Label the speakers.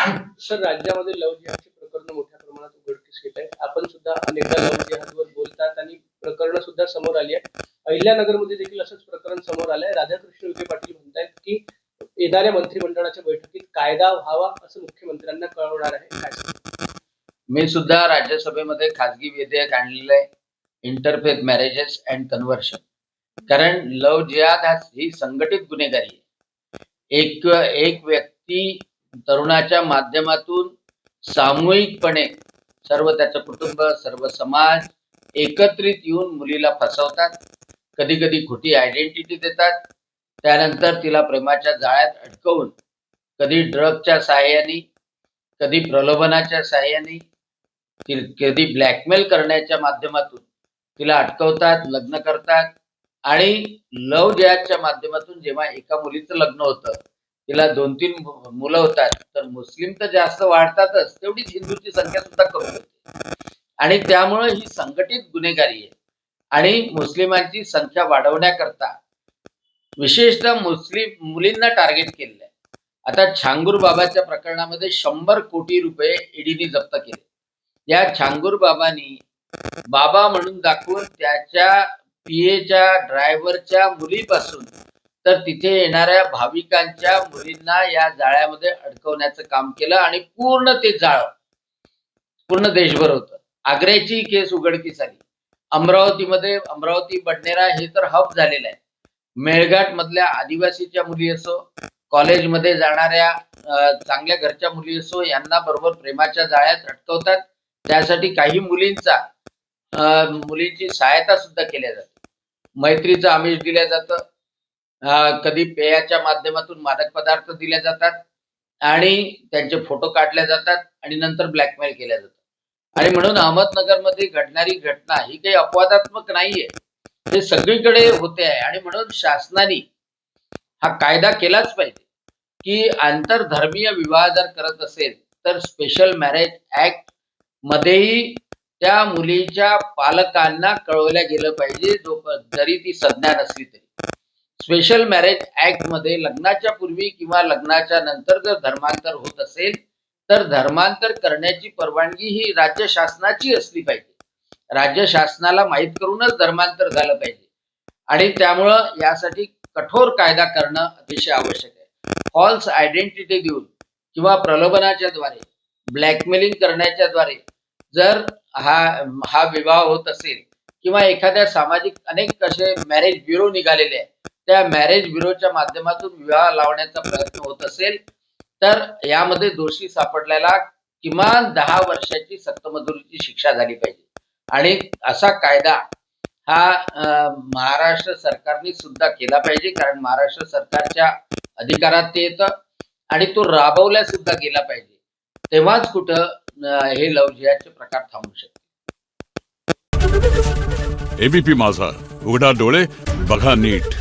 Speaker 1: Sir, राज्यामध्ये love जिहादची प्रकरण मोठ्या प्रमाणात उघडकीस येत आहे. आपण सुद्धा अनेकदा लव्ह जिहादवर बोलतात आणि प्रकरणं सुद्धा समोर आली आहेत. अहिल्यानगरमध्ये देखील असंच प्रकरण समोर आलंय. राधाकृष्ण विखे पाटील म्हणतायत की येणाऱ्या मंत्रिमंडळाच्या बैठकीत कायदा व्हावा असं मुख्यमंत्र्यांना कळवणार आहे. काय सांगणार?
Speaker 2: मी सुद्धा राज्यसभेमध्ये खासगी विधेयक आणलेलं आहे, इंटरफेथ मॅरेजेस अँड कन्व्हर्शन. कारण लव्ह जिहाद ही संघटित गुन्हेगारी आहे. एक व्यक्ती तरुणाच्या माध्यमातून सामूहिकपणे सर्व त्याचं कुटुंब, सर्व समाज एकत्रित येऊन मुलीला फसवतात. कधी कधी खोटी आयडेंटिटी देतात. त्यानंतर तिला प्रेमाच्या जाळ्यात अडकवून कधी ड्रगच्या सहाय्याने, कधी प्रलोभनाच्या सहाय्याने, कधी ब्लॅकमेल करण्याच्या माध्यमातून तिला अटकवतात, लग्न करतात. आणि लव्ह जिहादच्या माध्यमातून जेव्हा एका मुलीचं लग्न होतं, तिला 2-3 मुलं होतात, तर मुस्लिम तर जास्त वाढतातच, तेवढीच हिंदूची संख्या सुद्धा कमी होते. आणि त्यामुळे ही संघटित गुन्हेगारी आहे. आणि मुस्लिमांची संख्या वाढवण्याकरता विशेषतः मुस्लिम मुलींना टार्गेट केलेलं आहे. आता छांगूर बाबाच्या प्रकरणामध्ये 100 कोटी रुपये ईडीने जप्त केले. या छांगूर बाबांनी बाबा म्हणून दाखवून त्याच्या पीएच्या ड्रायव्हरच्या मुलीपासून तर तिथे येणाऱ्या भाविकांच्या मुलींना या जाळ्यामध्ये अडकवण्याचं काम केलं. आणि पूर्ण ते जाळं पूर्ण देशभर होतं. आग्र्याची केस उघडकीस आली. अमरावती बडनेरा हे तर हब झालेलं आहे. मेळघाट मधल्या आदिवासीच्या मुली असो, कॉलेजमध्ये जाणाऱ्या चांगल्या घरच्या मुली असो, यांना बरोबर प्रेमाच्या जाळ्यात अटकवतात. त्यासाठी काही मुलींची सहायता सुद्धा केल्या जाते. मैत्रीचं आमिष दिल्या जातं. कधी पेयाच्या माध्यमातून मादक पदार्थ दिले जातात आणि त्यांचे फोटो काढले जातात आणि नंतर ब्लॅकमेल केल्या जातात. आणि म्हणून अहमदनगरमध्ये घडणारी घटना ही काही अपवादात्मक नाहीये, हे सगळीकडे होते आहे. आणि म्हणून शासनाने हा कायदा केलाच पाहिजे की आंतरधर्मीय विवाह जर करत असेल तर स्पेशल मॅरेज ऍक्ट मध्येही त्या मुलीच्या पालकांना कळवल्या गेलं पाहिजे, जरी ती संज्ञा नसली तरी. स्पेशल मॅरेज ऍक्ट मध्ये लग्नाच्या पूर्वी किंवा लग्नाच्या नंतर जर धर्मांतर होत असेल तर धर्मांतर करण्याची परवानगी ही राज्य शासनाची असली पाहिजे. राज्य शासनाला माहीत करूनच धर्मांतर झालं पाहिजे. आणि त्यामुळं यासाठी कठोर कायदा करणं अतिशय आवश्यक आहे. फॉल्स आयडेंटिटी देऊन किंवा प्रलोभनाच्या द्वारे, ब्लॅकमेलिंग करण्याच्या द्वारे जर हा विवाह होत असेल किंवा एखाद्या सामाजिक अनेक असे मॅरेज ब्युरो निघालेले आहेत, त्या मॅरेज ब्युरोच्या माध्यमातून विवाह लावण्याचा प्रयत्न होत असेल तर यामध्ये दोषी सापडल्याला किमान 10 वर्षाची सक्तमजुरीची शिक्षा झाली पाहिजे. आणि असा कायदा हा महाराष्ट्र सरकारने सुद्धा केला पाहिजे. कारण महाराष्ट्र सरकारच्या अधिकारात ते येतं आणि तो राबवल्या सुद्धा गेला पाहिजे. तेव्हाच कुठं हे लव्ह जिहादचे प्रकार थांबू शकतात.
Speaker 3: एबीपी माझा, उघडा डोळे बघा नीट.